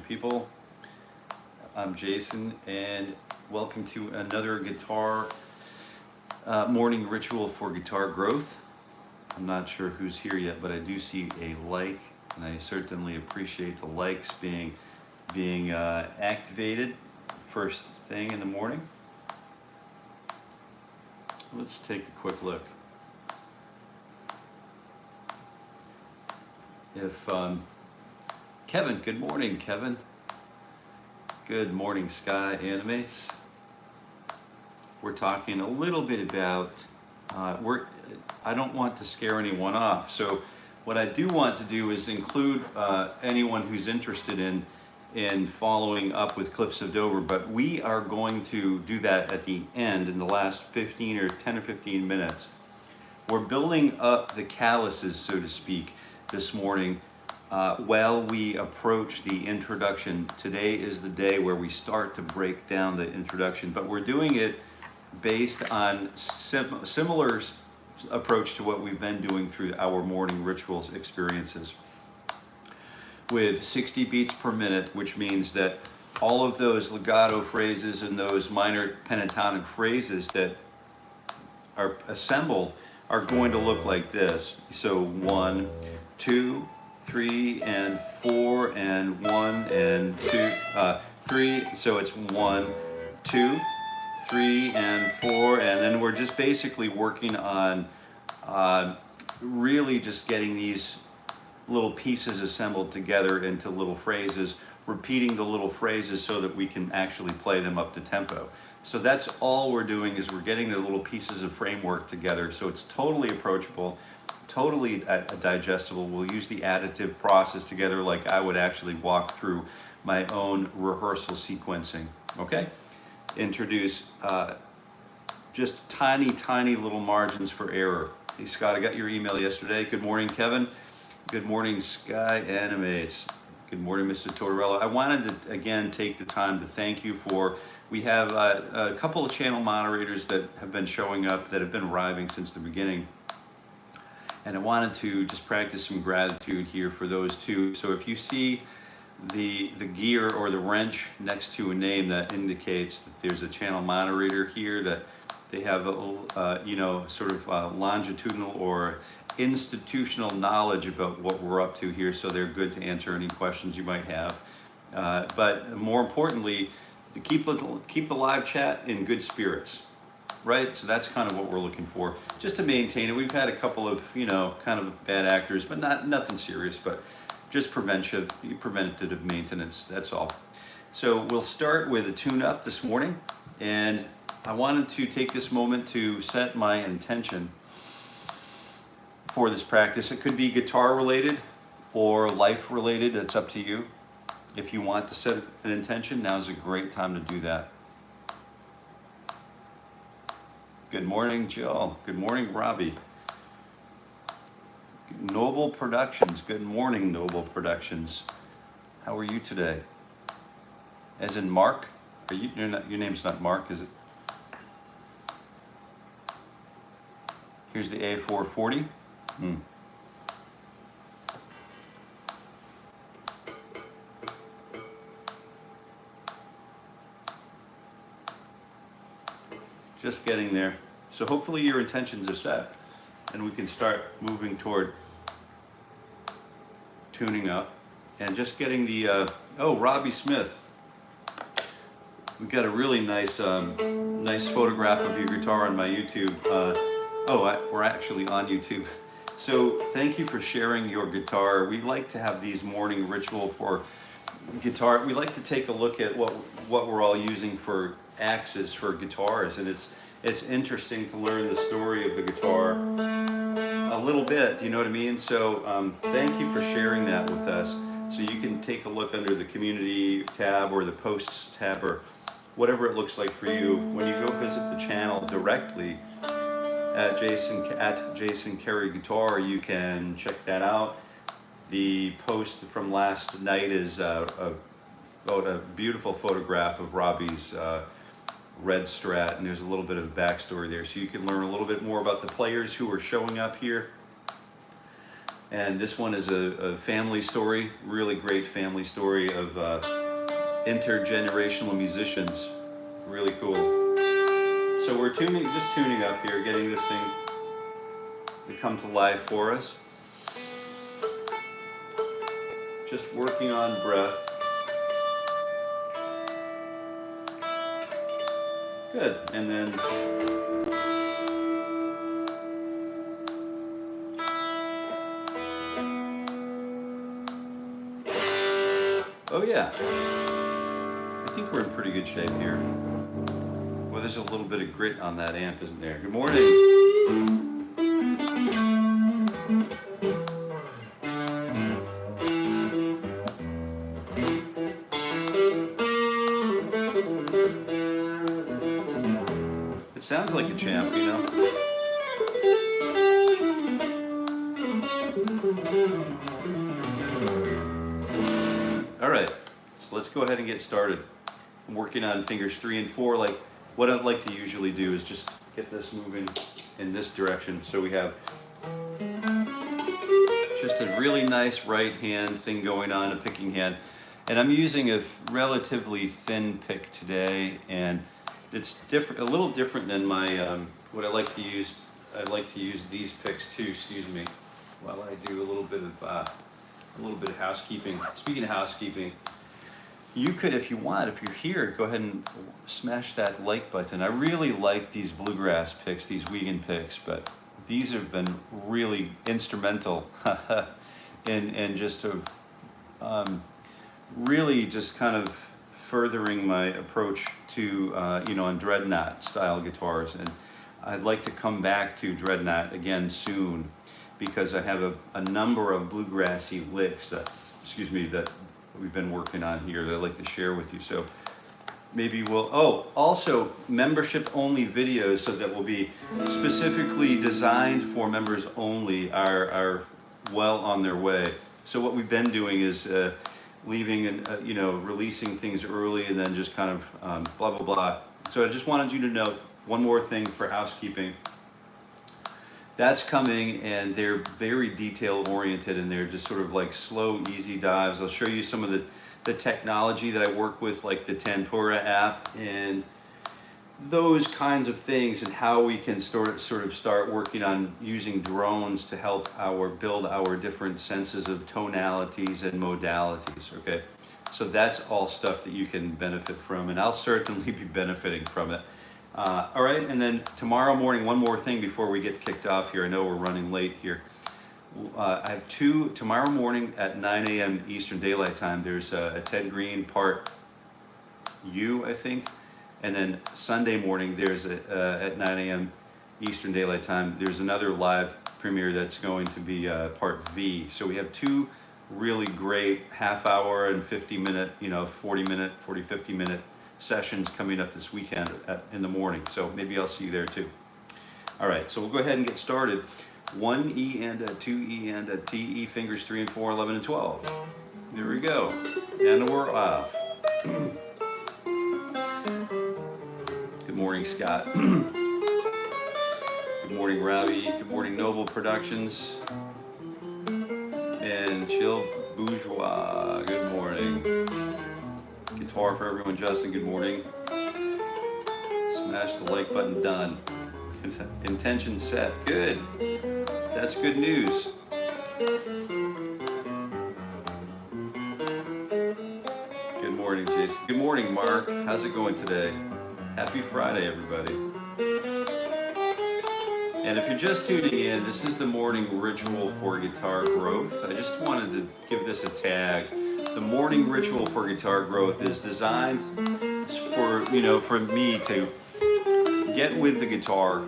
people. I'm Jason, and welcome to another guitar morning ritual for guitar growth. I'm not sure who's here yet, but I do see a like, and I certainly appreciate the likes being activated first thing in the morning. Let's take a quick look. If Kevin, good morning, Kevin. Good morning, Sky Animates. We're talking a little bit about, I don't want to scare anyone off. So what I do want to do is include anyone who's interested in following up with Cliffs of Dover, but we are going to do that at the end in the last 10 or 15 minutes. We're building up the calluses, so to speak, this morning while we approach the introduction. Today is the day where we start to break down the introduction, but we're doing it based on similar approach to what we've been doing through our morning rituals experiences with 60 beats per minute, which means that all of those legato phrases and those minor pentatonic phrases that are assembled are going to look like this. So 1, 2, 3, and 4, and 1, and 2, 3. So it's 1, 2, 3, and 4, and then we're just basically working on really just getting these little pieces assembled together into little phrases, repeating the little phrases so that we can actually play them up to tempo. So that's all we're doing, is we're getting the little pieces of framework together, so it's totally approachable, totally digestible. We'll use the additive process together like I would actually walk through my own rehearsal sequencing, okay? Introduce just tiny little margins for error. Hey Scott, I got your email yesterday. Good morning, Kevin. Good morning, Sky Animates. Good morning, Mr. Tortorella. I wanted to again take the time to thank you for, we have a couple of channel moderators that have been showing up that have been arriving since the beginning. And I wanted to just practice some gratitude here for those two. So if you see the gear or the wrench next to a name, that indicates that there's a channel moderator here, that they have a sort of longitudinal or institutional knowledge about what we're up to here, so they're good to answer any questions you might have. But more importantly, to keep the live chat in good spirits, right? So that's kind of what we're looking for, just to maintain it. We've had a couple of, kind of bad actors, but nothing serious, but just preventative maintenance, that's all. So we'll start with a tune-up this morning, and I wanted to take this moment to set my intention for this practice. It could be guitar related or life related, it's up to you. If you want to set an intention, now's a great time to do that. Good morning, Jill. Good morning, Robbie. Noble Productions. Good morning, Noble Productions. How are you today? As in Mark? Your name's not Mark, is it? Here's the A440. Just getting there. So hopefully your intentions are set, and we can start moving toward tuning up and just getting the, oh, Robbie Smith. We've got a really nice nice photograph of your guitar on my YouTube. We're actually on YouTube. So thank you for sharing your guitar. We like to have these morning ritual for guitar. We like to take a look at what we're all using for axes for guitars, and it's interesting to learn the story of the guitar a little bit, you know what I mean? So thank you for sharing that with us. So you can take a look under the community tab or the posts tab or whatever it looks like for you. When you go visit the channel directly at Jason Carey Guitar, you can check that out. The post from last night is a beautiful photograph of Robbie's red Strat, and there's a little bit of backstory there, so you can learn a little bit more about the players who are showing up here. And this one is a family story, really great family story of intergenerational musicians. Really cool. So we're just tuning up here, getting this thing to come to life for us. Just working on breath. Good, and then oh yeah, I think we're in pretty good shape here. Well, there's a little bit of grit on that amp, isn't there? Good morning. It sounds like a champ, you know? All right, so let's go ahead and get started. I'm working on fingers 3 and 4. Like what I'd like to usually do is just get this moving in this direction. So we have just a really nice right hand thing going on, a picking hand. And I'm using a relatively thin pick today, and it's different, a little different than my what I like to use. I like to use these picks too. Excuse me, while I do a little bit of housekeeping. Speaking of housekeeping, you could, if you want, if you're here, go ahead and smash that like button. I really like these bluegrass picks, these Wiegand picks, but these have been really instrumental in just really just kind of furthering my approach to, on dreadnought style guitars. And I'd like to come back to dreadnought again soon, because I have a number of bluegrassy licks that we've been working on here that I'd like to share with you. So maybe we'll, also membership only videos, so that will be specifically designed for members only, are well on their way. So what we've been doing is leaving and releasing things early, and then just kind of blah blah blah. So I just wanted you to note one more thing for housekeeping. That's coming, and they're very detail oriented, and they're just sort of like slow, easy dives. I'll show you some of the technology that I work with, like the Tempura app and those kinds of things, and how we can sort of start working on using drones to help build our different senses of tonalities and modalities. Okay, so that's all stuff that you can benefit from, and I'll certainly be benefiting from it. All right, and then tomorrow morning, one more thing before we get kicked off here. I know we're running late here. I have tomorrow morning at 9 a.m. Eastern Daylight Time. There's a Ted Green part U, I think. And then Sunday morning, there's at 9 a.m. Eastern Daylight Time, there's another live premiere that's going to be part V. So we have two really great half-hour and 50-minute, 40-minute, 50-minute sessions coming up this weekend in the morning. So maybe I'll see you there too. All right, so we'll go ahead and get started. 1 E and a 2 E and a T, E fingers 3 and 4, 11 and 12. There we go. And we're off. Good morning, Scott. Good morning, Robbie. Good morning, Noble Productions. And Chill Bourgeois. Good morning. Guitar for everyone, Justin. Good morning. Smash the like button. Done. Intention set. Good. That's good news. Good morning, Jason. Good morning, Mark. How's it going today? Happy Friday, everybody. And if you're just tuning in, this is the morning ritual for guitar growth. I just wanted to give this a tag. The morning ritual for guitar growth is designed for, for me to get with the guitar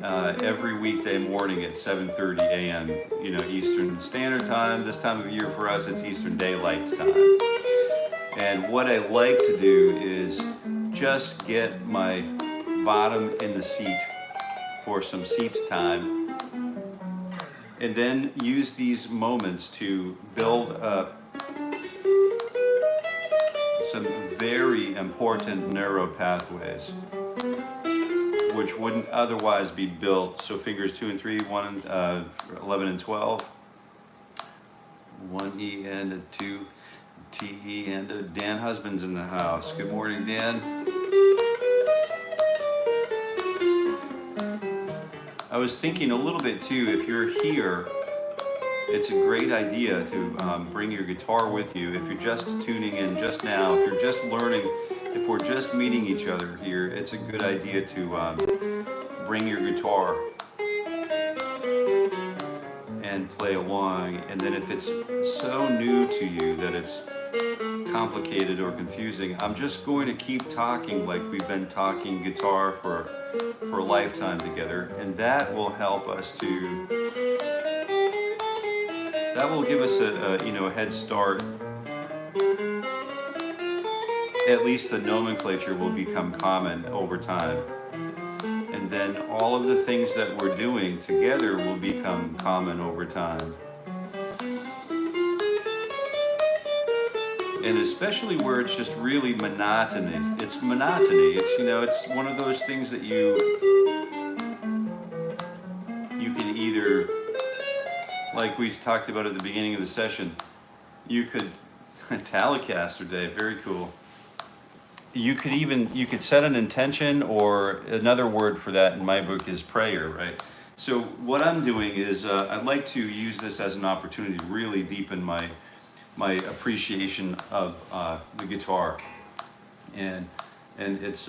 every weekday morning at 7:30 a.m. Eastern Standard Time. This time of year for us, it's Eastern Daylight Time. And what I like to do is just get my bottom in the seat for some seat time, and then use these moments to build up some very important neural pathways which wouldn't otherwise be built. So fingers 2 and 3, 11 and 12, 1 E and a 2, TE and Dan Husband's in the house. Good morning, Dan. I was thinking a little bit too, if you're here, it's a great idea to bring your guitar with you. If you're just tuning in just now, if you're just learning, if we're just meeting each other here, it's a good idea to bring your guitar and play along. And then if it's so new to you that it's complicated or confusing, I'm just going to keep talking like we've been talking guitar for a lifetime together, and that will help us to, that will give us a head start. At least the nomenclature will become common over time. And then all of the things that we're doing together will become common over time. And especially where it's just really monotony. It's monotony. It's, it's one of those things that you can either, like we talked about at the beginning of the session, you could, Telecaster Day, very cool. You could set an intention, or another word for that in my book is prayer, right? So what I'm doing is I'd like to use this as an opportunity to really deepen my appreciation of the guitar. And it's,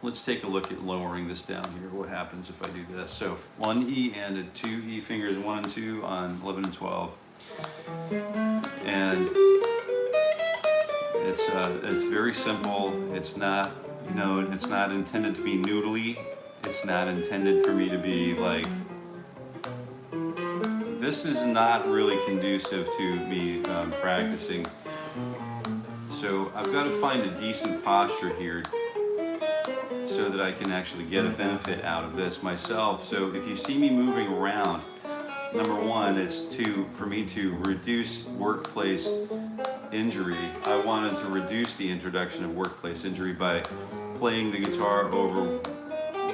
let's take a look at lowering this down here. What happens if I do this? So 1 E and 2 E fingers, 1 and 2 on 11 and 12. And it's very simple. It's not, it's not intended to be noodly. It's not intended for me to be like, this is not really conducive to me practicing. So I've got to find a decent posture here so that I can actually get a benefit out of this myself. So if you see me moving around, number one, it's for me to reduce workplace injury. I wanted to reduce the introduction of workplace injury by playing the guitar over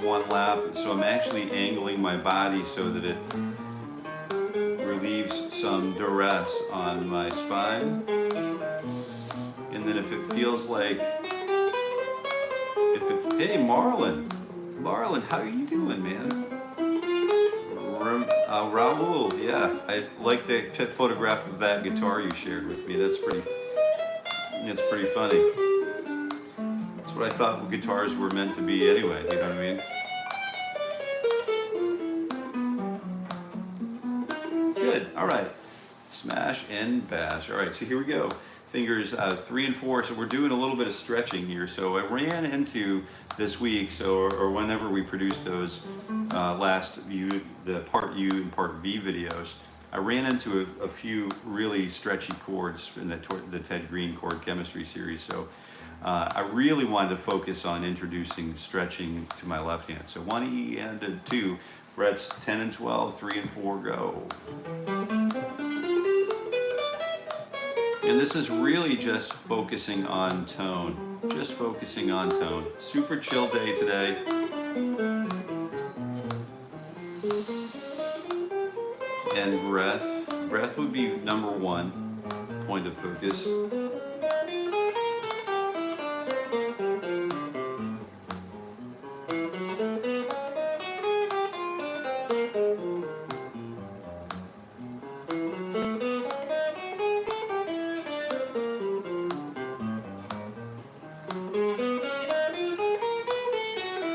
one lap. So I'm actually angling my body so that it relieves some duress on my spine. And then if it feels like, hey Marlon, how are you doing, man? Raul, yeah, I like the photograph of that guitar you shared with me. It's pretty funny. That's what I thought guitars were meant to be anyway, you know what I mean? Good, all right. Smash and bash. All right, so here we go. Fingers 3 and 4, so we're doing a little bit of stretching here. So I ran into this week, or whenever we produced those the part U and part V videos, I ran into a few really stretchy chords in the Ted Green chord chemistry series. So I really wanted to focus on introducing stretching to my left hand. So 1 E and 2, frets 10 and 12, 3 and 4, go. And this is really just focusing on tone. Just focusing on tone. Super chill day today. And breath. Breath would be number one point of focus.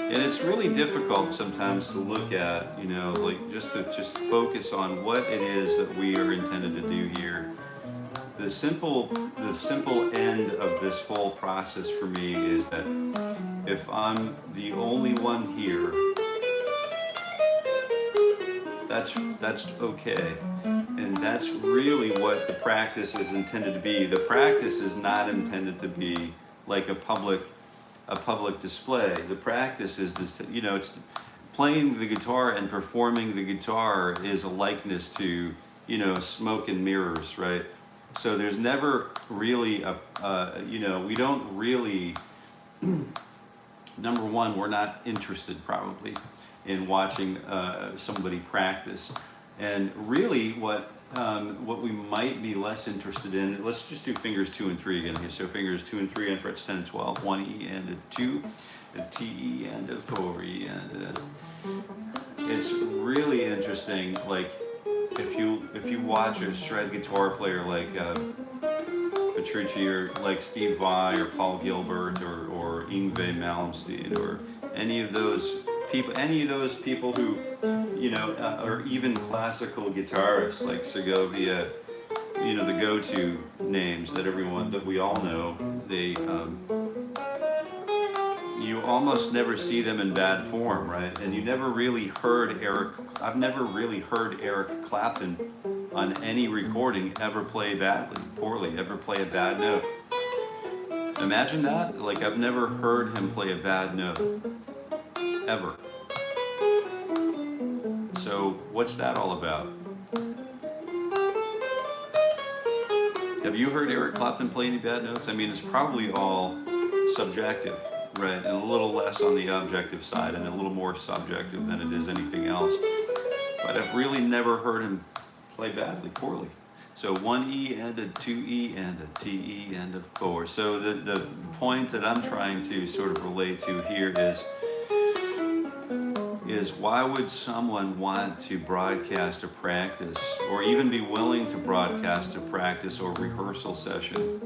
And it's really difficult sometimes to look at, like just focus on what it is that we are intended to do here. The simple end of this whole process for me is that if I'm the only one here, that's okay. And that's really what the practice is intended to be. The practice is not intended to be like a public display. The practice is this, it's playing the guitar and performing the guitar is a likeness to, smoke and mirrors, right? So there's never really we don't really, number one, we're not interested probably in watching somebody practice. And really what we might be less interested in, let's just do fingers 2 and 3 again here. So fingers 2 and 3 on frets 10 and 12, 1 E and a 2, a T E and a 4 E and a... It's really interesting, like if you watch a shred guitar player like Petrucci or like Steve Vai or Paul Gilbert or Yngwie Malmsteen or any of those people who, you know, or even classical guitarists like Segovia, you know, the go-to names that we all know, they you almost never see them in bad form, right? And you never really heard I've never really heard Eric Clapton on any recording ever play poorly, ever play a bad note. Imagine that, like I've never heard him play a bad note, ever. So what's that all about? Have you heard Eric Clapton play any bad notes? I mean, it's probably all subjective, right? And a little less on the objective side and a little more subjective than it is anything else. But I've really never heard him play poorly. So 1 E and a 2 E and a T E and a 4. So the point that I'm trying to sort of relate to here is why would someone want to broadcast a practice or even be willing to broadcast a practice or rehearsal session?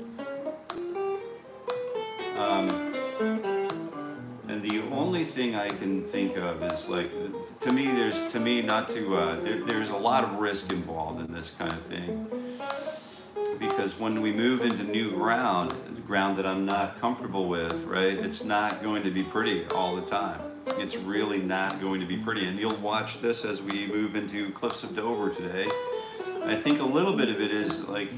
And the only thing I can think of is like, there's a lot of risk involved in this kind of thing. Because when we move into new ground that I'm not comfortable with, right, it's not going to be pretty all the time. It's really not going to be pretty. And you'll watch this as we move into Cliffs of Dover today. I think a little bit of it is like,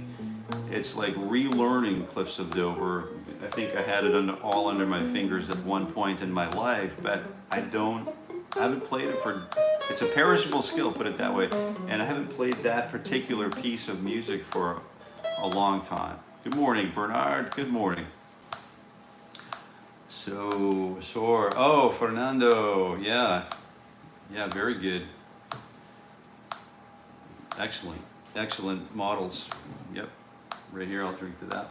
it's like relearning Cliffs of Dover. I think I had it all under my fingers at one point in my life, but I haven't played it it's a perishable skill, put it that way. And I haven't played that particular piece of music for a long time. Good morning, Bernard. Good morning. Oh, Fernando. Yeah, very good. Excellent models. Yep, right here, I'll drink to that.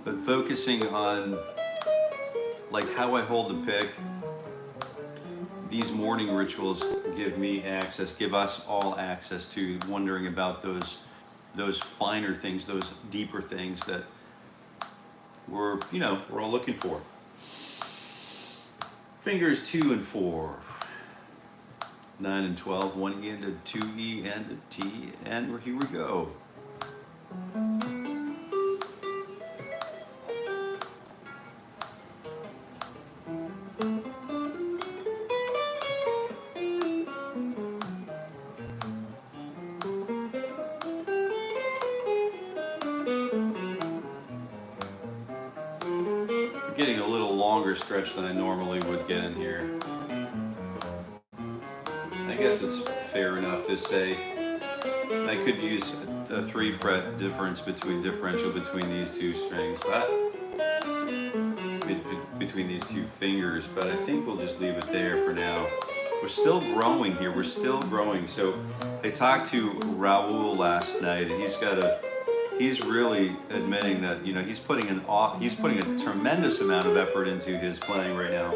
But focusing on like how I hold the pick, these morning rituals give us all access to wondering about those finer things, those deeper things that we're all looking for. Fingers 2 and 4, 9 and 12, 1 E and a 2 E and a T, and here we go. Getting a little longer stretch than I normally would get in here. I guess it's fair enough to say I could use a 3-fret differential between these two strings, but between these two fingers, but I think we'll just leave it there for now. We're still growing here, So I talked to Raul last night, and he's really admitting that, he's putting a tremendous amount of effort into his playing right now.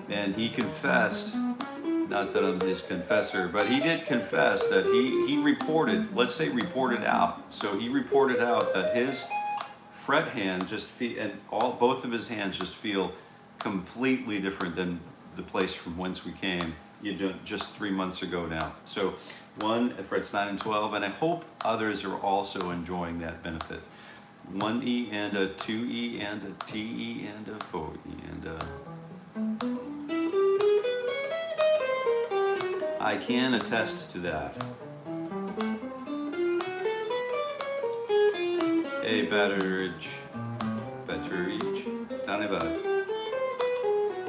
And he confessed, not that I'm his confessor, but he did confess that he reported out. So he reported out that his fret hand both of his hands just feel completely different than the place from whence we came, just 3 months ago now. So 1 at frets 9 and 12, and I hope others are also enjoying that benefit. 1 E and a 2 E and a T E and a 4 E and a... I can attest to that. Hey, Betteridge. Dhanyavad.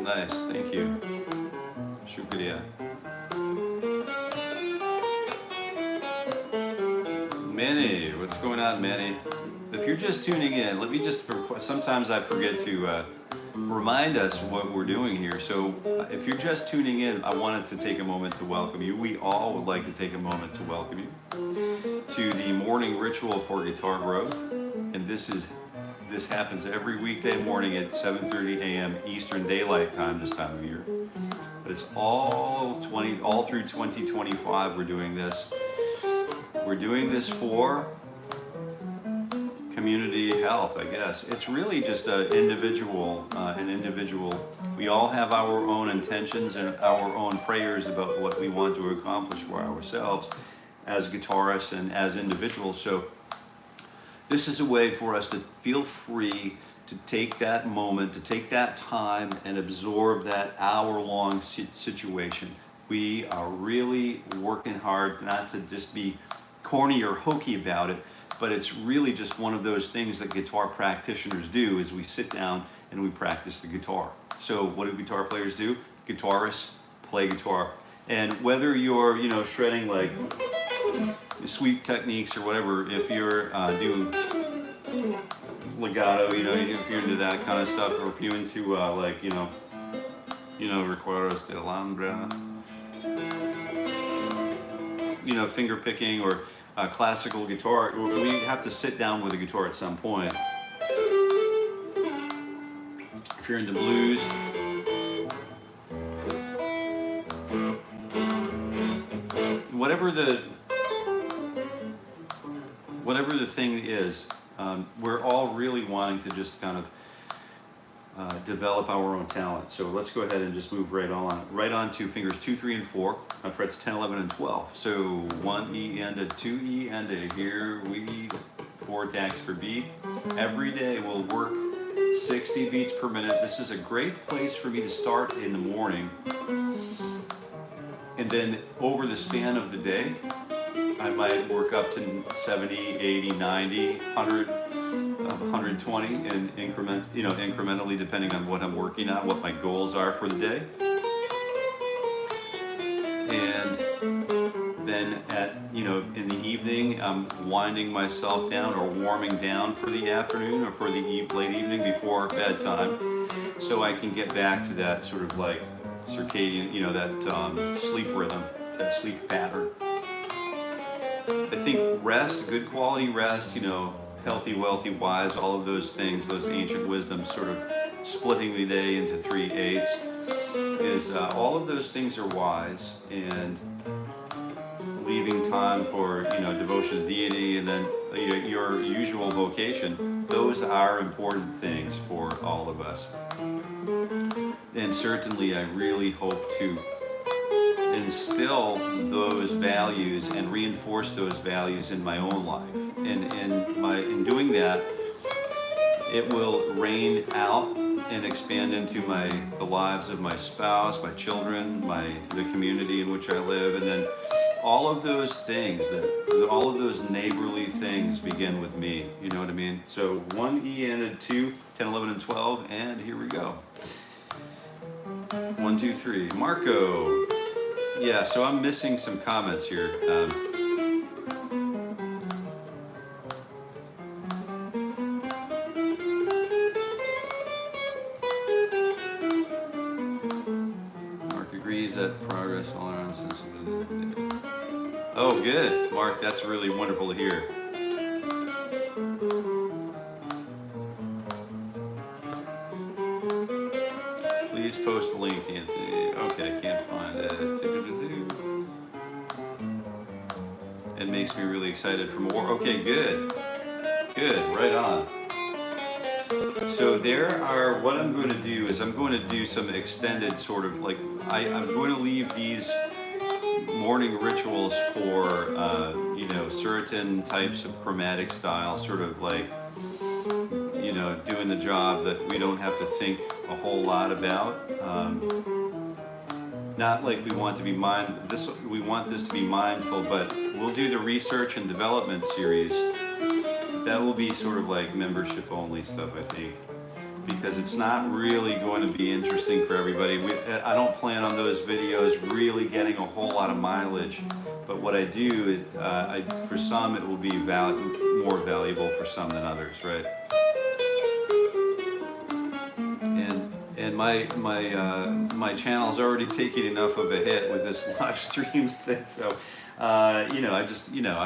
Nice, thank you. Shukriya. Manny, what's going on, Manny? The If you're just tuning in, let me just, sometimes I forget to remind us what we're doing here. So if you're just tuning in, I wanted to take a moment to welcome you. We all would like to take a moment to welcome you to the morning ritual for guitar growth. And this happens every weekday morning at 7:30 a.m. Eastern Daylight Time this time of year. But it's all through 2025 we're doing this. We're doing this for community health, I guess. It's really just an individual. We all have our own intentions and our own prayers about what we want to accomplish for ourselves as guitarists and as individuals. So this is a way for us to feel free to take that moment, to take that time and absorb that hour-long situation. We are really working hard not to just be corny or hokey about it, but it's really just one of those things that guitar practitioners do, is we sit down and we practice the guitar. So what do guitar players do? Guitarists play guitar. And whether you're, shredding like sweep techniques or whatever, if you're doing legato, if you're into that kind of stuff, or if you're into recuerdos de Alhambra, finger picking or classical guitar, we have to sit down with a guitar at some point. If you're into blues, whatever the thing is, we're all really wanting to just kind of develop our own talent. So let's go ahead and just move right on to fingers 2, 3, and 4 on frets 10, 11, and 12. So 1 E and a 2 E and a, here we 4 attacks per beat. Every day we'll work 60 beats per minute. This is a great place for me to start in the morning. And then over the span of the day, I might work up to 70, 80, 90, 100, 120 in incrementally, depending on what I'm working on, what my goals are for the day. And then in the evening, I'm winding myself down or warming down for the afternoon or for the late evening before bedtime, so I can get back to that sort of like circadian, that sleep rhythm, that sleep pattern. I think rest, good quality rest, healthy, wealthy, wise, all of those things, those ancient wisdoms, sort of splitting the day into 3/8, is all of those things are wise, and leaving time for devotion to deity, and then your usual vocation. Those are important things for all of us, and certainly I really hope to instill those values and reinforce those values in my own life. And in doing that, it will rain out and expand into the lives of my spouse, my children, the community in which I live, and then all of those things, all of those neighborly things begin with me. You know what I mean? So 1 E and a 2, 10, 11, and 12, and here we go. 1, 2, 3. Marco. Yeah, so I'm missing some comments here. Mark agrees that progress all around since. Oh, good, Mark. That's really wonderful to hear. Please post the link, Anthony. Okay, can't find it. It makes me really excited for more. Okay, good. Good, right on. So what I'm going to do is I'm going to do some extended sort of like, I'm going to leave these morning rituals for, certain types of chromatic style, sort of like, doing the job that we don't have to think a whole lot about. Not like we want this to be mindful, but we'll do the research and development series. That will be sort of like membership only stuff, I think, because it's not really going to be interesting for everybody. I don't plan on those videos really getting a whole lot of mileage, but what I do, for some it will be more valuable for some than others, right? And my channel's already taking enough of a hit with this live streams thing, so you know, I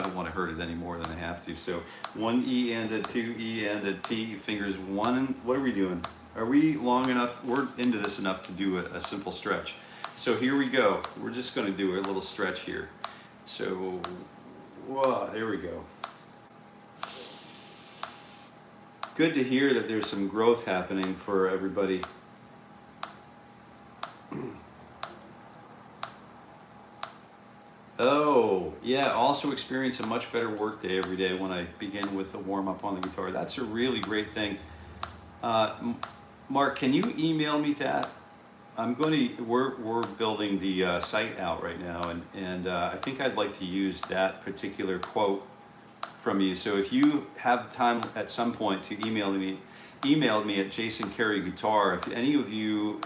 don't want to hurt it any more than I have to. So 1 E and a 2 E and a T, fingers 1 and, what are we doing? Are we long enough? We're into this enough to do a simple stretch. So here we go. We're just going to do a little stretch here. So, whoa, there we go. Good to hear that there's some growth happening for everybody. Oh, yeah, also experience a much better work day every day when I begin with a warm-up on the guitar. That's a really great thing. Mark, can you email me that? We're building the site out right now, and I think I'd like to use that particular quote from you. So if you have time at some point to email me at Jason Carey Guitar. If any of you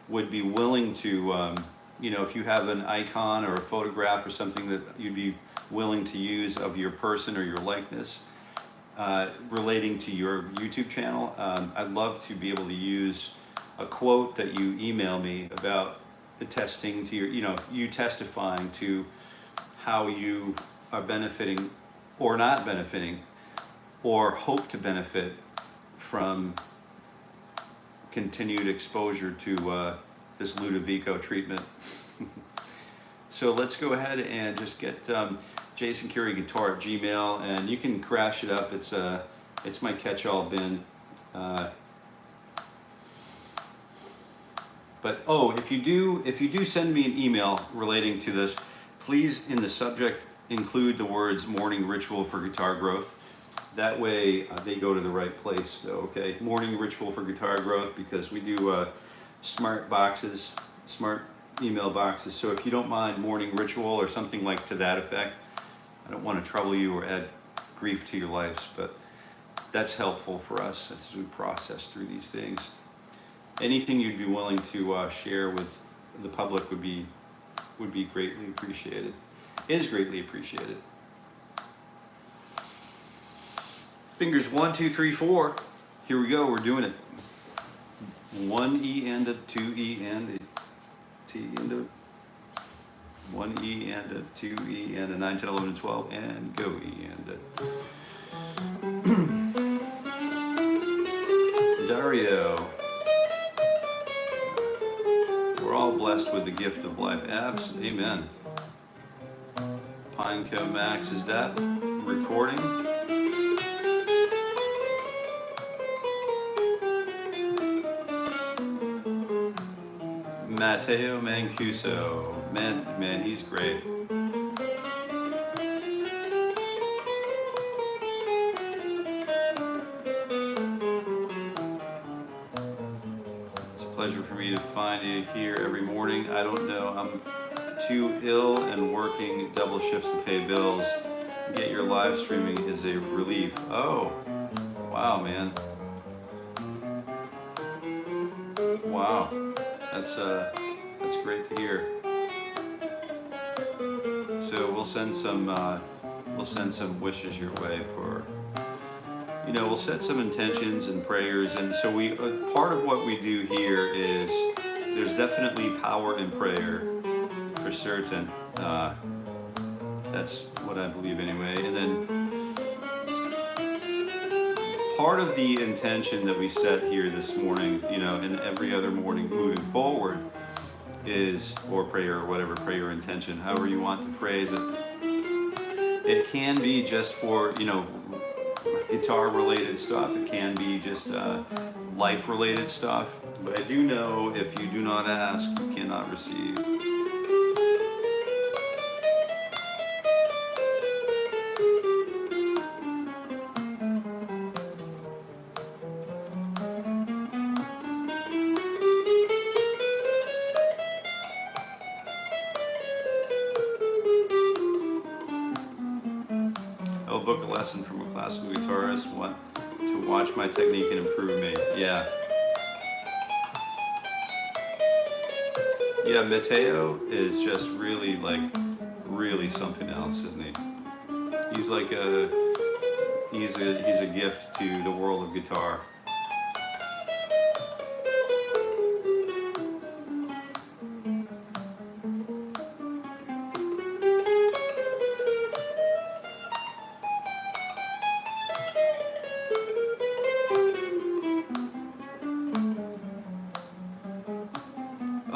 would be willing to, you know, if you have an icon or a photograph or something that you'd be willing to use of your person or your likeness relating to your YouTube channel, I'd love to be able to use a quote that you email me about attesting to your, you know, you testifying to how you are benefiting or not benefiting or hope to benefit from continued exposure to this Ludovico treatment. So let's go ahead and just get Jason Carey Guitar at Gmail, and you can crash it up. It's my catch-all bin. But oh, if you do send me an email relating to this, please in the subject include the words "morning ritual for guitar growth." That way they go to the right place. So, okay, morning ritual for guitar growth, because we do smart boxes, smart email boxes. So if you don't mind, morning ritual or something like to that effect. I don't want to trouble you or add grief to your lives, but that's helpful for us as we process through these things. Anything you'd be willing to share with the public would be greatly appreciated. Is greatly appreciated. Fingers 1, 2, 3, 4. Here we go. We're doing it. 1 E and a 2 E and a T and a 1 E and a 2 E and a 9, 10, 11, 12 and go E and a Dario. We're all blessed with the gift of life. Amen. Pinecone Max, is that recording? Matteo Mancuso. Man, he's great. It's a pleasure for me to find you here every morning. I don't know, I'm too ill and working double shifts to pay bills. Get your live streaming is a relief. Oh, wow, man. Wow. That's great to hear. So we'll send some wishes your way for, you know, we'll set some intentions and prayers, and so we part of what we do here is there's definitely power in prayer for certain. That's what I believe anyway. And then part of the intention that we set here this morning, you know, and every other morning moving forward is, or prayer or whatever, prayer intention, however you want to phrase it. It can be just for, you know, guitar related stuff. It can be just life related stuff. But I do know if you do not ask, you cannot receive. Book a lesson from a classical guitarist, want to watch my technique and improve me. Yeah, Yeah, Mateo is just really like, really something else, isn't he? He's like he's a gift to the world of guitar.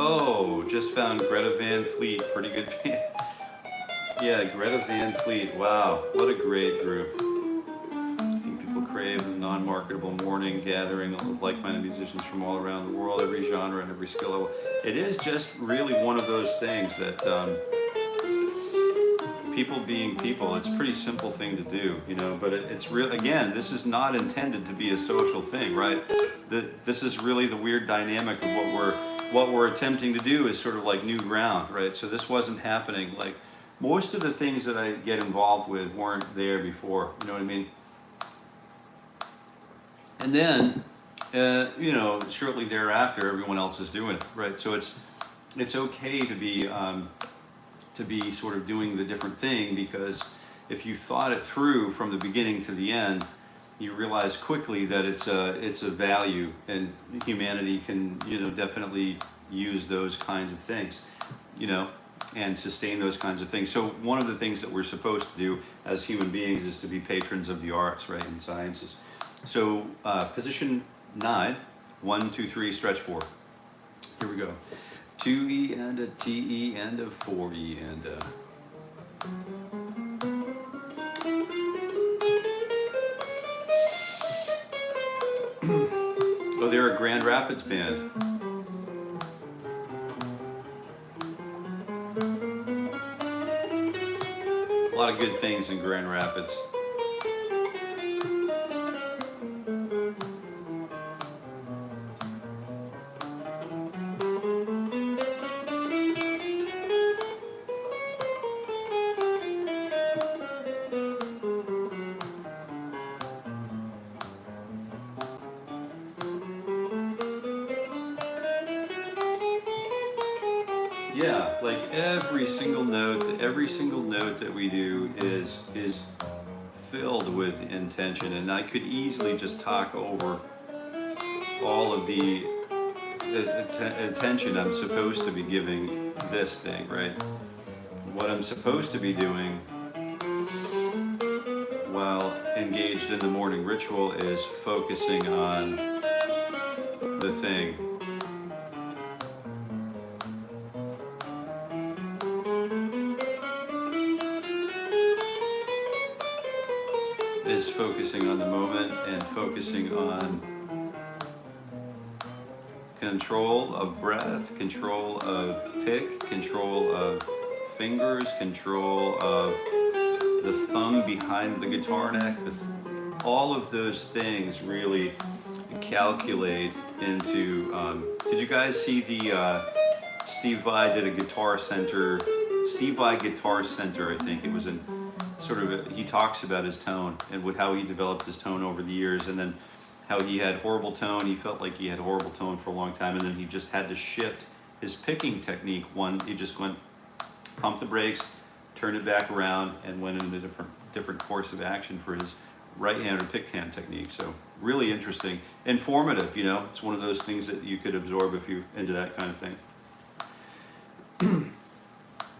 Oh, just found Greta Van Fleet, pretty good band. Yeah, Greta Van Fleet, wow, what a great group. I think people crave a non-marketable morning gathering of like-minded musicians from all around the world, every genre and every skill level. It is just really one of those things that people being people, it's a pretty simple thing to do, you know, but it's real. Again, this is not intended to be a social thing, right? This is really the weird dynamic of what we're attempting to do is sort of like new ground, right? So this wasn't happening. Like most of the things that I get involved with weren't there before, you know what I mean? And then, you know, shortly thereafter, everyone else is doing it, right? So it's okay to be sort of doing the different thing, because if you thought it through from the beginning to the end, you realize quickly that it's a value, and humanity can, you know, definitely use those kinds of things, you know, and sustain those kinds of things. So one of the things that we're supposed to do as human beings is to be patrons of the arts, right, and sciences. So position 9, 1, 2, 3, stretch 4. Here we go. 2E and a TE and a 4E and a. Oh, they're a Grand Rapids band. A lot of good things in Grand Rapids. Yeah, like every single note that we do is filled with intention, and I could easily just talk over all of the attention I'm supposed to be giving this thing, right? What I'm supposed to be doing while engaged in the morning ritual is focusing on the thing. Is focusing on the moment and focusing on control of breath, control of pick, control of fingers, control of the thumb behind the guitar neck. All of those things really calculate into, did you guys see the, Steve Vai did a Guitar Center, Steve Vai Guitar Center, I think it was in sort of, he talks about his tone and how he developed his tone over the years, and then how he had horrible tone. He felt like he had horrible tone for a long time, and then he just had to shift his picking technique. He just went, pumped the brakes, turned it back around, and went in a different course of action for his right-handed pick hand technique. So really interesting, informative, you know. It's one of those things that you could absorb if you're into that kind of thing.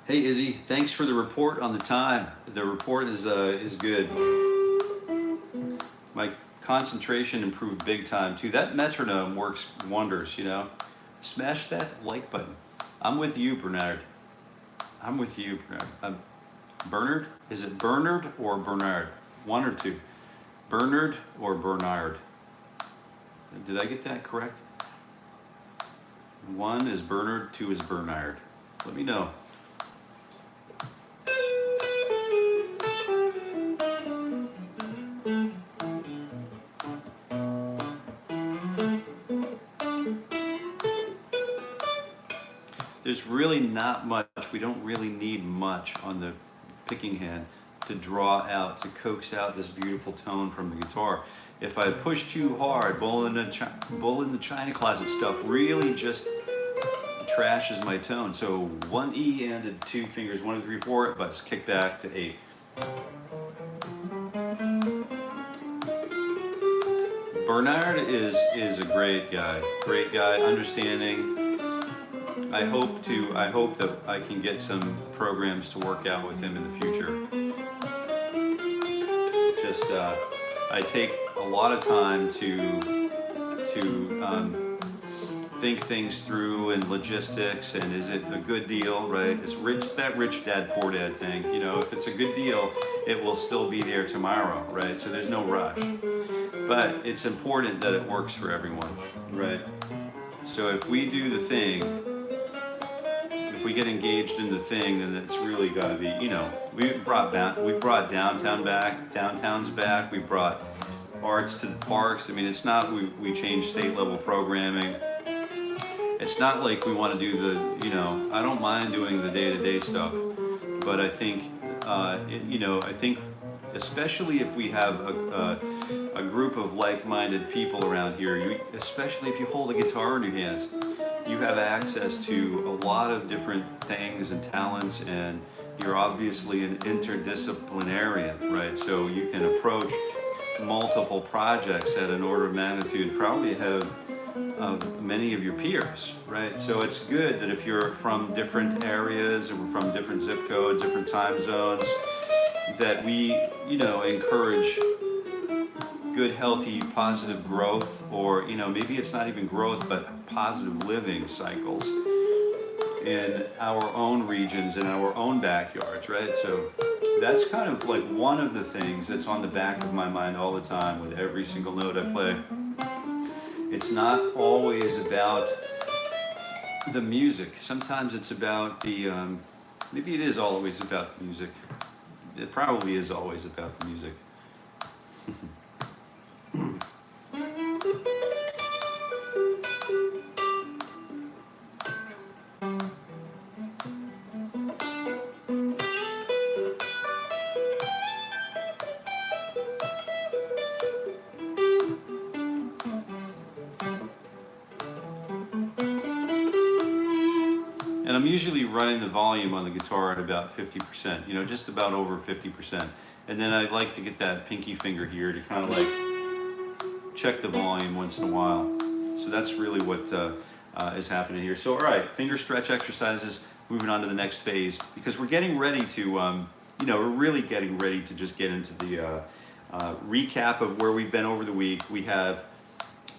Hey Izzy, thanks for the report on the time. The report is good. My concentration improved big time too. That metronome works wonders, you know. Smash that like button. I'm with you, Bernard. I'm with you, Bernard. Bernard? Is it Bernard or Bernard? One or two? Bernard or Bernard? Did I get that correct? 1 is Bernard, 2 is Bernard. Let me know. There's really not much, we don't really need much on the picking hand to draw out, to coax out this beautiful tone from the guitar. If I push too hard, bull in the china closet stuff, really just trashes my tone. So 1 E and 2 fingers, 1, 2, 3, 4, but it's kick back to 8. Bernard is a great guy, understanding. I hope that I can get some programs to work out with him in the future. Just I take a lot of time to think things through and logistics, and is it a good deal, right? It's that rich dad, poor dad thing. You know, if it's a good deal, it will still be there tomorrow, right? So there's no rush. But it's important that it works for everyone, right? So if we do the thing, if we get engaged in the thing, then it's really got to be, you know, we've brought downtowns back, we brought arts to the parks. I mean, it's not we changed state level programming. It's not like we want to do the, you know, I don't mind doing the day-to-day stuff, but I think, you know, I think especially if we have a group of like-minded people around here, especially if you hold a guitar in your hands, you have access to a lot of different things and talents, and you're obviously an interdisciplinarian, right? So you can approach multiple projects at an order of magnitude probably ahead of many of your peers, right? So it's good that if you're from different areas or from different zip codes, different time zones, that we, you know, encourage good, healthy, positive growth, or, you know, maybe it's not even growth, but positive living cycles in our own regions, in our own backyards, right? So that's kind of like one of the things that's on the back of my mind all the time with every single note I play. It's not always about the music. Sometimes it's about the, maybe it is always about the music. It probably is always about the music. And I'm usually running the volume on the guitar at about 50%, you know, just about over 50%. And then I like to get that pinky finger here to kind of like check the volume once in a while. So that's really what is happening here. So all right, finger stretch exercises, moving on to the next phase, because we're getting ready to, you know, we're really getting ready to just get into the recap of where we've been over the week. We have,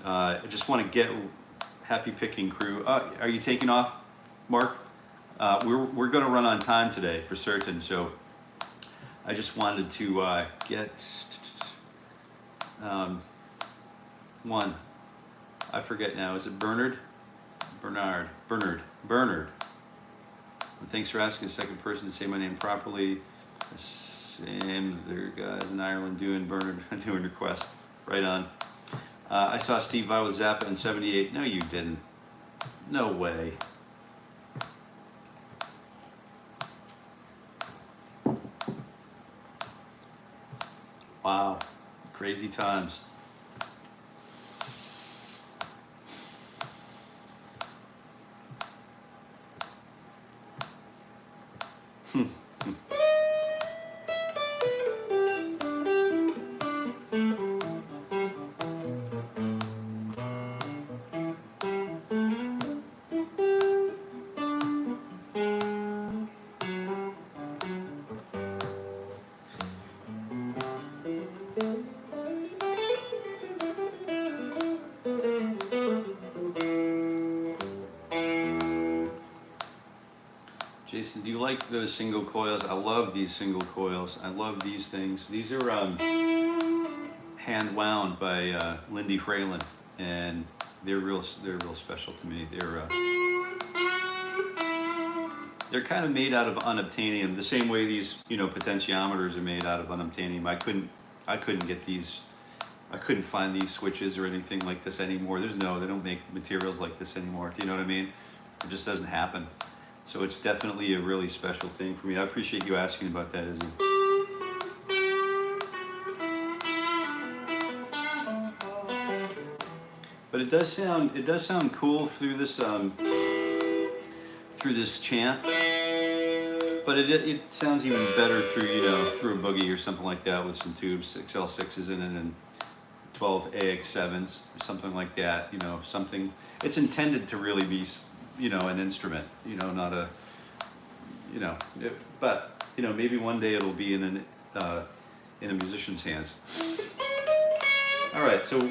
I just want to get happy picking crew. Are you taking off, Mark? We're going to run on time today for certain, so I just wanted to get one. I forget now. Is it Bernard? Bernard. Thanks for asking a second person to say my name properly. Same there guys in Ireland doing requests. Right on. I saw Steve Vai with Zappa in '78. No, you didn't. No way. Wow, crazy times. Jason, do you like those single coils? I love these single coils. I love these things. These are hand wound by Lindy Fralin, and they're real special to me. They're kind of made out of unobtainium, the same way these, you know, potentiometers are made out of unobtainium. I couldn't get these. I couldn't find these switches or anything like this anymore. They don't make materials like this anymore. Do you know what I mean? It just doesn't happen. So it's definitely a really special thing for me. I appreciate you asking about that, Izzy. But it does sound cool through this through this chant. But it sounds even better through, you know, through a boogie or something like that with some tubes, 6L6s in it and 12 AX7s or something like that, you know, something. It's intended to really be, you know, an instrument, you know, not a, you know, but, you know, maybe one day it'll be in a musician's hands. All right, so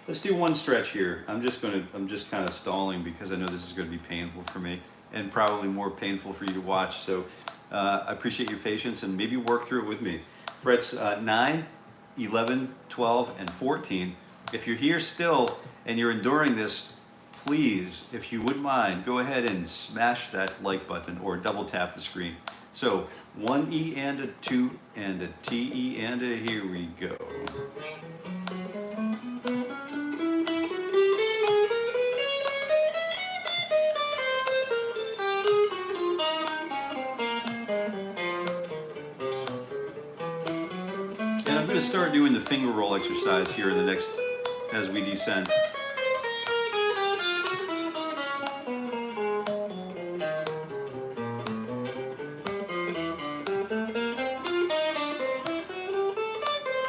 let's do one stretch here. I'm just kind of stalling because I know this is going to be painful for me and probably more painful for you to watch. So I appreciate your patience and maybe work through it with me. Frets 9, 11, 12, and 14. If you're here still and you're enduring this, please, if you wouldn't mind, go ahead and smash that like button or double tap the screen. So 1 E and a 2 and a T E and a, here we go. To start doing the finger roll exercise here in the next, as we descend.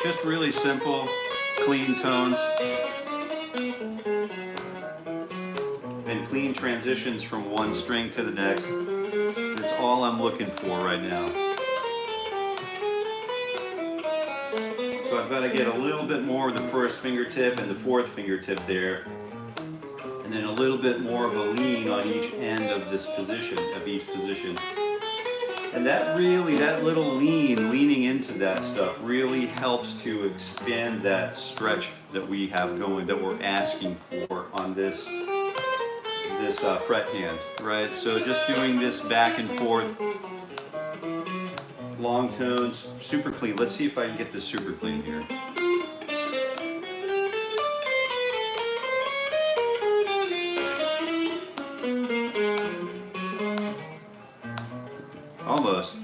Just really simple, clean tones and clean transitions from one string to the next. That's all I'm looking for right now. So I've got to get a little bit more of the first fingertip and the fourth fingertip there. And then a little bit more of a lean on each end of this position, of each position. And that really, that little leaning into that stuff really helps to expand that stretch that we have going, that we're asking for on this fret hand, right? So just doing this back and forth. Long tones, super clean. Let's see if I can get this super clean here. Almost.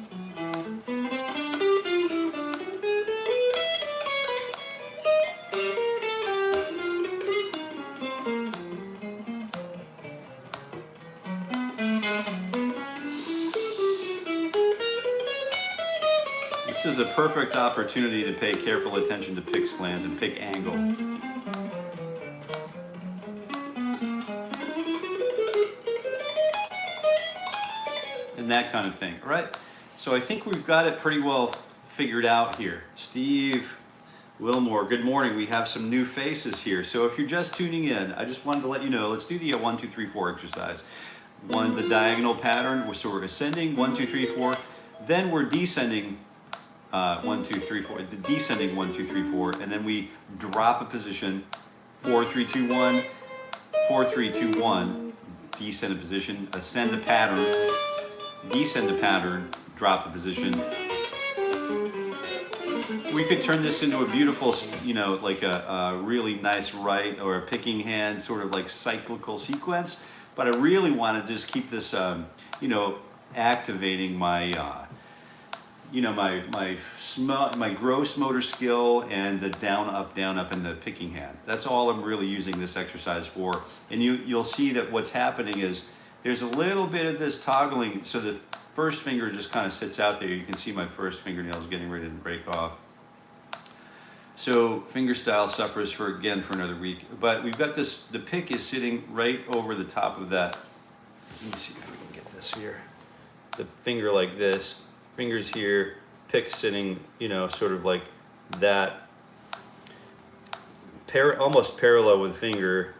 This is a perfect opportunity to pay careful attention to pick slant and pick angle. And that kind of thing, right? So I think we've got it pretty well figured out here. Steve Wilmore, good morning. We have some new faces here. So if you're just tuning in, I just wanted to let you know, let's do the 1, 2, 3, 4 exercise. The diagonal pattern, so we're ascending, 1, 2, 3, 4. Then we're descending 1, 2, 3, 4, the descending 1, 2, 3, 4, and then we drop a position, 4, 3, 2, 1, 4, 3, 2, 1, descend a position, ascend the pattern, descend the pattern, drop the position. We could turn this into a beautiful, you know, like a really nice right or a picking hand, sort of like cyclical sequence, but I really want to just keep this, you know, activating my you know, my gross motor skill and the down, up, and the picking hand. That's all I'm really using this exercise for. And you'll see that what's happening is there's a little bit of this toggling. So the first finger just kind of sits out there. You can see my first fingernails getting ready to break off. So fingerstyle suffers for another week. But we've got this, the pick is sitting right over the top of that. Let me see if we can get this here. The finger like this. Fingers here, pick sitting, you know, sort of like that, almost parallel with finger.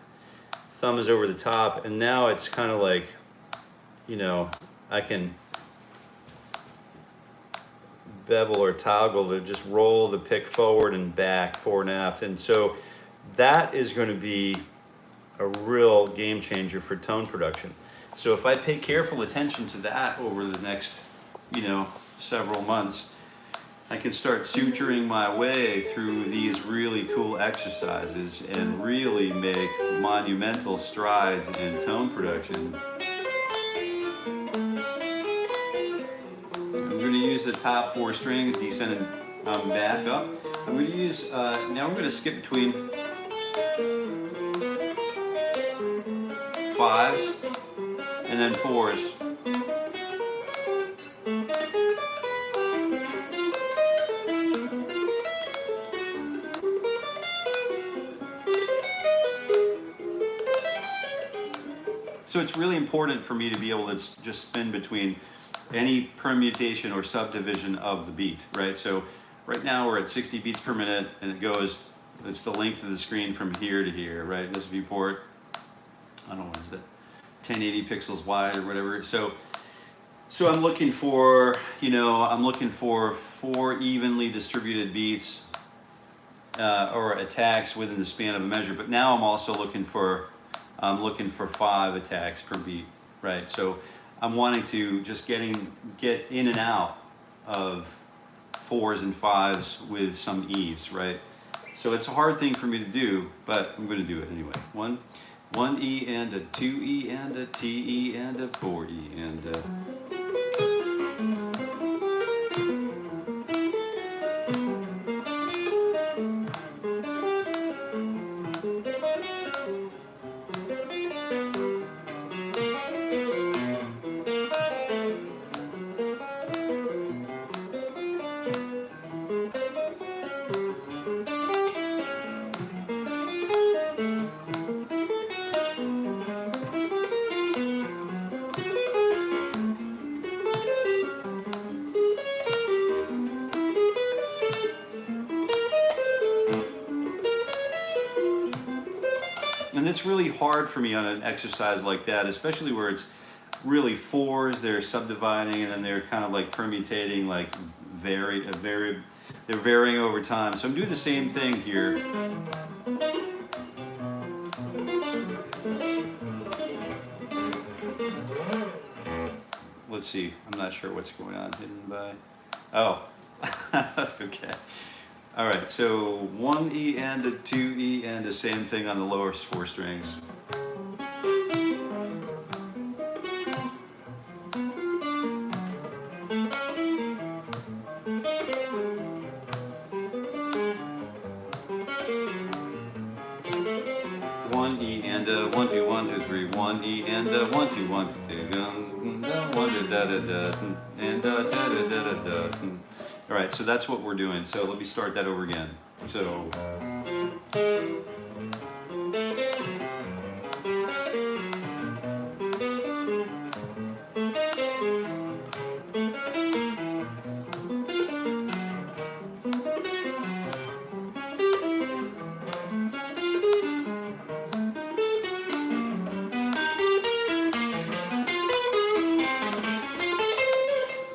Thumb is over the top, and now it's kind of like, you know, I can bevel or toggle to just roll the pick forward and back, forward and aft. And so that is going to be a real game changer for tone production. So if I pay careful attention to that over the next, you know, several months, I can start suturing my way through these really cool exercises and really make monumental strides in tone production. I'm going to use the top 4 strings, descend and back up. I'm going to use, now I'm going to skip between 5s and then 4s. So it's really important for me to be able to just spin between any permutation or subdivision of the beat, right? So right now we're at 60 beats per minute, and it goes, it's the length of the screen from here to here, right? This viewport, I don't know, what is that, 1080 pixels wide or whatever. So I'm looking for, I'm looking for 4 evenly distributed beats or attacks within the span of a measure. But now I'm also looking for 5 attacks per beat, right? So I'm wanting to just get in and out of 4s and 5s with some ease, right? So it's a hard thing for me to do, but I'm going to do it anyway. One E and a 2 E and a T E and a 4 E and a... And it's really hard for me on an exercise like that, especially where it's really 4s, they're subdividing, and then they're kind of like permutating, like they're varying over time. So I'm doing the same thing here. Let's see, I'm not sure what's going on, hidden by, oh, okay. All right, so 1 E and a 2 E and the same thing on the lower 4 strings. One E and a 1 2 1 2 3 1 E and a 1 2 1 2 2 1 da da da and da da da da da. All right, so that's what we're doing. So let me start that over again. So.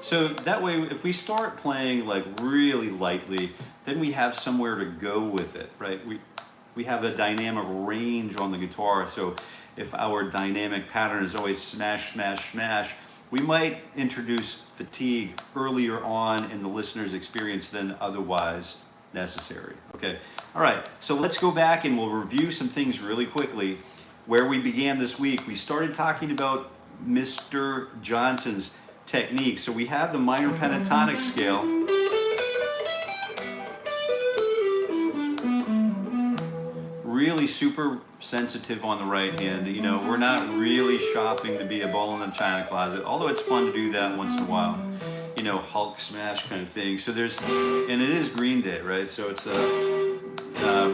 So that way, if we start playing like really lightly, then we have somewhere to go with it, right? We have a dynamic range on the guitar. So if our dynamic pattern is always smash, smash, smash, we might introduce fatigue earlier on in the listener's experience than otherwise necessary, okay? All right, so let's go back and we'll review some things really quickly. Where we began this week, we started talking about Mr. Johnson's technique. So we have the minor pentatonic scale. Really super sensitive on the right hand. We're not really shopping to be a bull in the china closet, although it's fun to do that once in a while. Hulk smash kind of thing. So and it is Green Day, right? So it's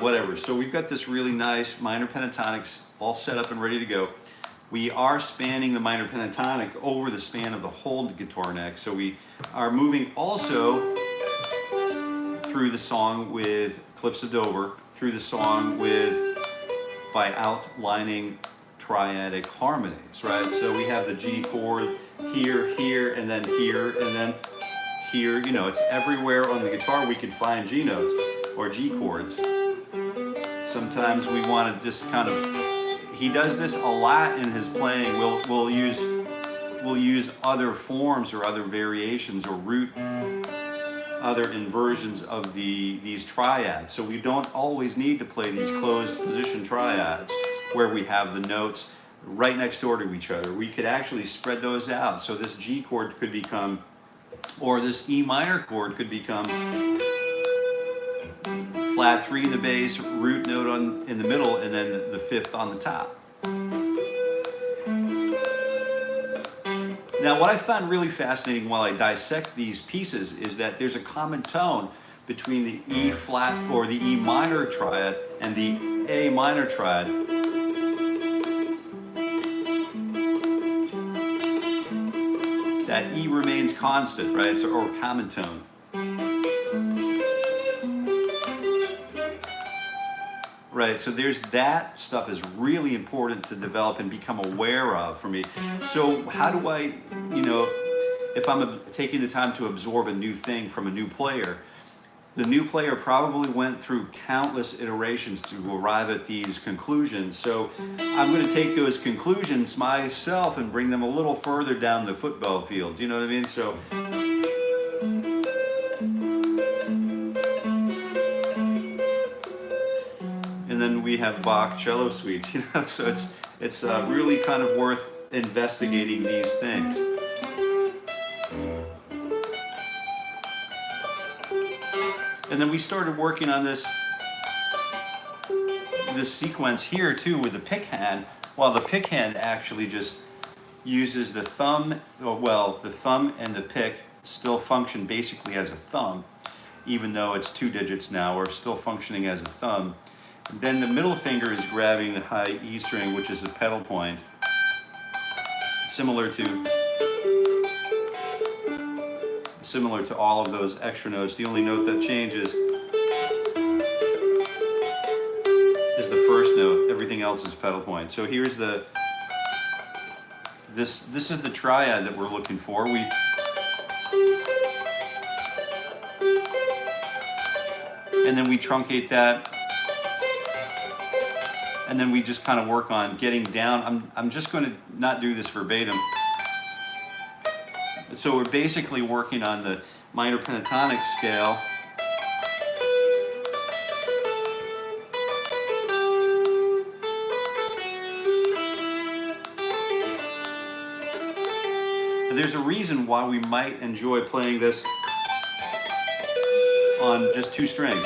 whatever. So we've got this really nice minor pentatonics all set up and ready to go. We are spanning the minor pentatonic over the span of the whole guitar neck. So we are moving also through the song with Cliffs of Dover, through the song by outlining triadic harmonies, right? So we have the G chord here, here, and then here, and then here. It's everywhere on the guitar we can find G notes or G chords. Sometimes we want to just kind of, he does this a lot in his playing. We'll use other forms or other variations or other inversions of these triads. So we don't always need to play these closed position triads where we have the notes right next door to each other. We could actually spread those out. So this G chord could become, or this E minor chord could become flat 3 in the bass, root note in the middle, and then the 5th on the top. Now, what I found really fascinating while I dissect these pieces is that there's a common tone between the E flat or the E minor triad and the A minor triad. that E remains constant, right? So, or common tone. Right, so there's that stuff is really important to develop and become aware of for me. So how do I, you know, if I'm taking the time to absorb a new thing from a new player, the new player probably went through countless iterations to arrive at these conclusions. So I'm going to take those conclusions myself and bring them a little further down the football field. Do you know what I mean? So. And then we have Bach cello suites, you know, so it's really kind of worth investigating these things. And then we started working on this sequence here too with the pick hand, while the pick hand actually just uses the thumb, well, the thumb and the pick still function basically as a thumb, even though it's 2 digits now, we're still functioning as a thumb. Then the middle finger is grabbing the high E string, which is the pedal point, similar to all of those extra notes. The only note that changes is the first note. Everything else is pedal point. So here's this is the triad that we're looking for. And then we truncate that. And then we just kind of work on getting down. I'm just going to not do this verbatim. So we're basically working on the minor pentatonic scale. And there's a reason why we might enjoy playing this on just 2 strings.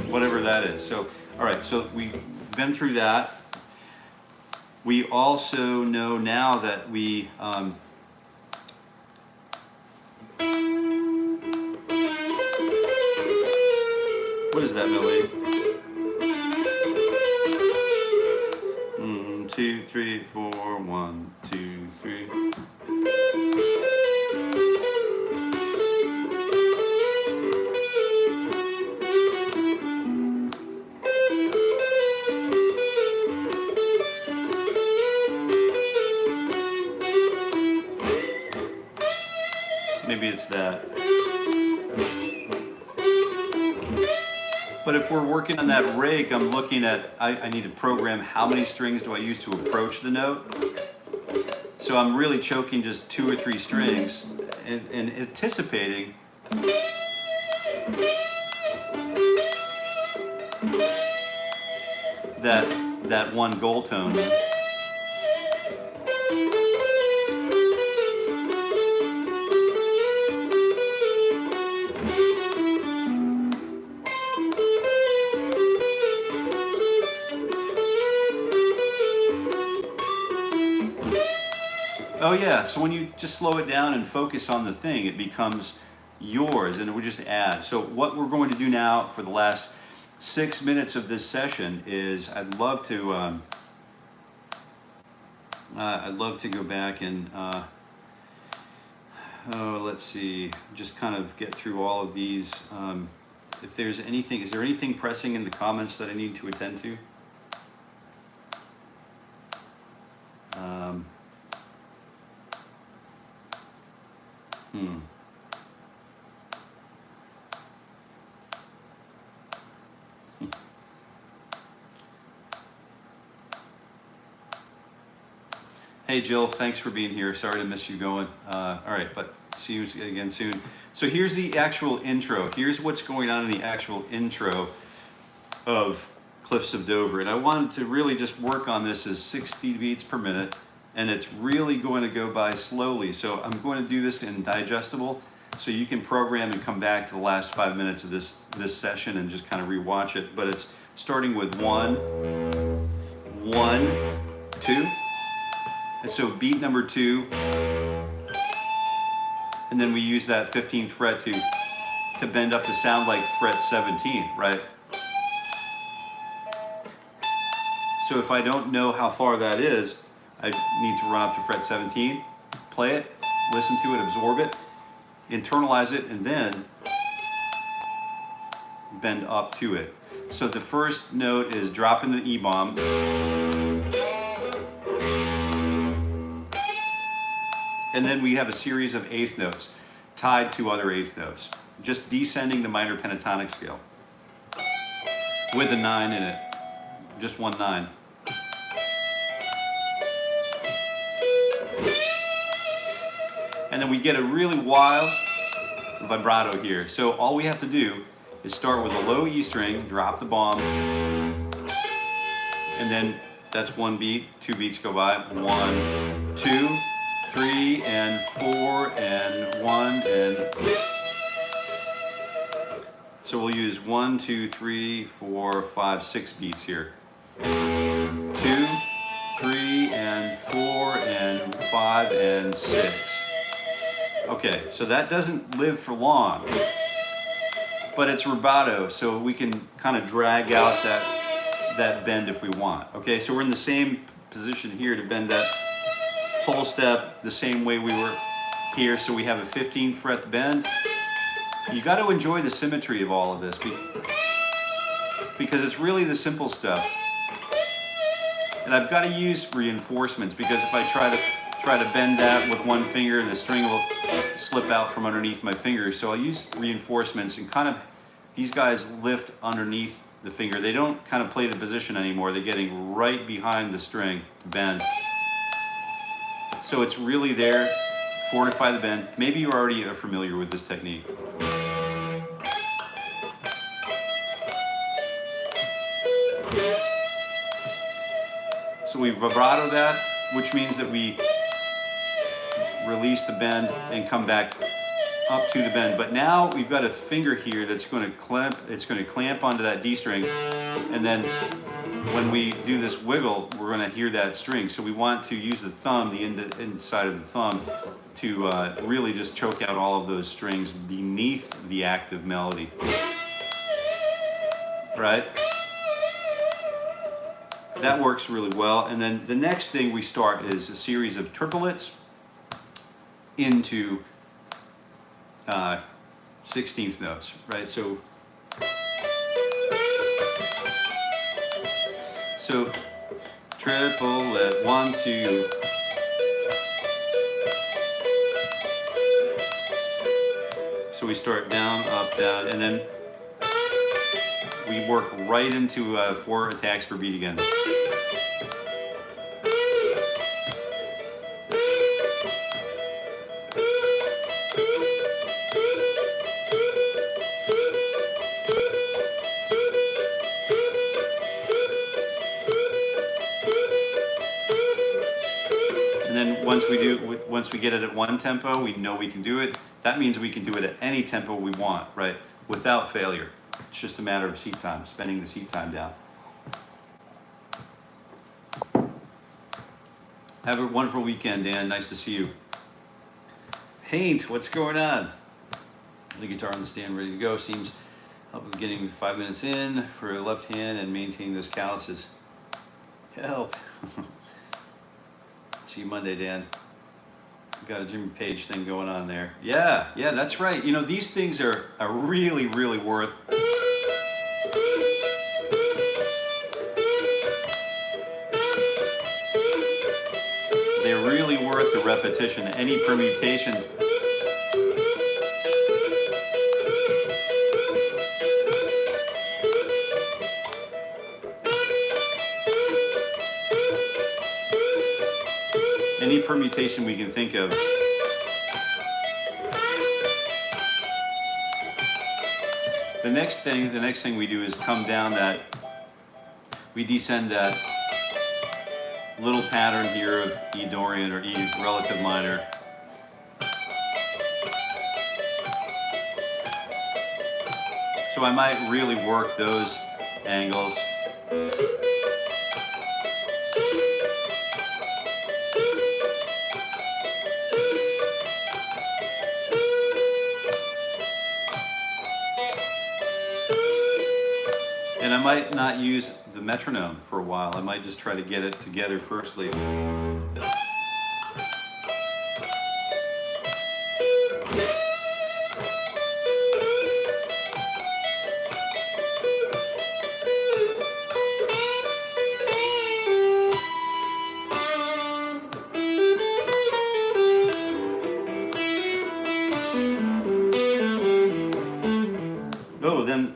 Whatever that is. So, all right, so we've been through that. We also know now that we what is that melody? 2, 3, 4, 1, 2, 3. Maybe it's that. But if we're working on that rake, I'm looking at, I need to program how many strings do I use to approach the note. So I'm really choking just 2 or 3 strings and anticipating that one goal tone. Oh yeah, so when you just slow it down and focus on the thing, it becomes yours, and we just add. So what we're going to do now for the last 6 minutes of this session is I'd love to go back and let's see, just kind of get through all of these. If there's anything, is there anything pressing in the comments that I need to attend to? Hey Jill, thanks for being here. Sorry to miss you going. All right, but see you again soon. So here's the actual intro. Here's what's going on in the actual intro of Cliffs of Dover. And I wanted to really just work on this as 60 beats per minute, and it's really going to go by slowly. So I'm going to do this in digestible So you can program and come back to the last 5 minutes of this session and just kind of rewatch it. But it's starting with 1, 1, 2. And so beat number 2. And then we use that 15th fret to bend up to sound like fret 17, right? So if I don't know how far that is, I need to run up to fret 17, play it, listen to it, absorb it, internalize it, and then bend up to it. So the first note is dropping the E bomb. And then we have a series of eighth notes tied to other eighth notes, just descending the minor pentatonic scale with a 9 in it, just 1 9. And then we get a really wild vibrato here. So all we have to do is start with a low E string, drop the bomb, and then that's 1 beat, 2 beats go by, 1, 2, 3, and 4, and 1, and so we'll use 1, 2, 3, 4, 5, 6 beats here. 2, 3, and 4, and 5, and 6. Okay, so that doesn't live for long, but it's rubato, so we can kind of drag out that bend if we want. Okay, so we're in the same position here to bend that whole step the same way we were here, so we have a 15th fret bend. You got to enjoy the symmetry of all of this because it's really the simple stuff. And I've got to use reinforcements, because if I try to bend that with one finger, the string will slip out from underneath my finger. So I'll use reinforcements, and kind of these guys lift underneath the finger. They don't kind of play the position anymore. They're getting right behind the string to bend. So it's really there, fortify the bend. Maybe you already are familiar with this technique. So we vibrato that, which means that we release the bend and come back up to the bend. But now we've got a finger here that's going to clamp. It's going to clamp onto that D string, and then when we do this wiggle, we're going to hear that string. So we want to use the thumb, the inside of the thumb, to really just choke out all of those strings beneath the active melody. Right? That works really well. And then the next thing we start is a series of triplets into 16th notes, right? So triplet, 1, 2. So we start down, up, down, and then we work right into 4 attacks per beat again. Once we get it at one tempo, we know we can do it. That means we can do it at any tempo we want, right? Without failure. It's just a matter of seat time, spending the seat time down. Have a wonderful weekend, Dan. Nice to see you. Paint, what's going on? The guitar on the stand ready to go. Seems help with getting 5 minutes in for a left hand and maintaining those calluses. Help. See you Monday, Dan. Got a Jimmy Page thing going on there. Yeah, that's right. You know, these things are really, really worth. They're really worth the repetition. Any permutation. Any permutation we can think of. The next thing we do is come down that, we descend that little pattern here of E Dorian or E relative minor. So I might really work those angles. And I might not use the metronome for a while. I might just try to get it together firstly. Oh, then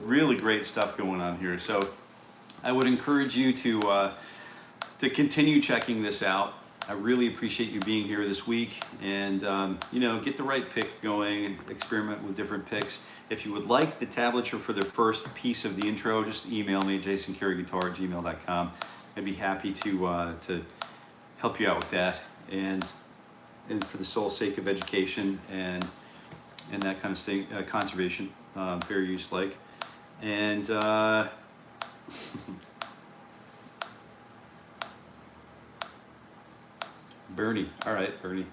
really great stuff going on here. So I would encourage you to continue checking this out. I really appreciate you being here this week, and you know, get the right pick going, experiment with different picks. If you would like the tablature for the first piece of the intro, just email me, jasoncareyguitar@gmail.com. I'd be happy to help you out with that, and for the sole sake of education and that kind of thing, conservation, fair use like. And Bernie, all right, Bernie.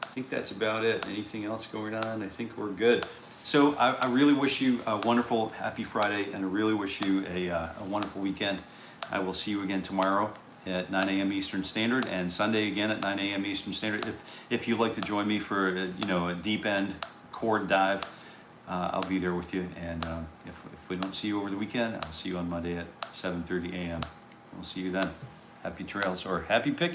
I think that's about it. Anything else going on? I think we're good. So I really wish you a wonderful, happy Friday, and I really wish you a wonderful weekend. I will see you again tomorrow at 9 a.m. Eastern Standard, and Sunday again at 9 a.m. Eastern Standard. If you'd like to join me for a deep end chord dive, I'll be there with you. And if we don't see you over the weekend, I'll see you on Monday at 7:30 a.m. We'll see you then. Happy trails, or happy picking.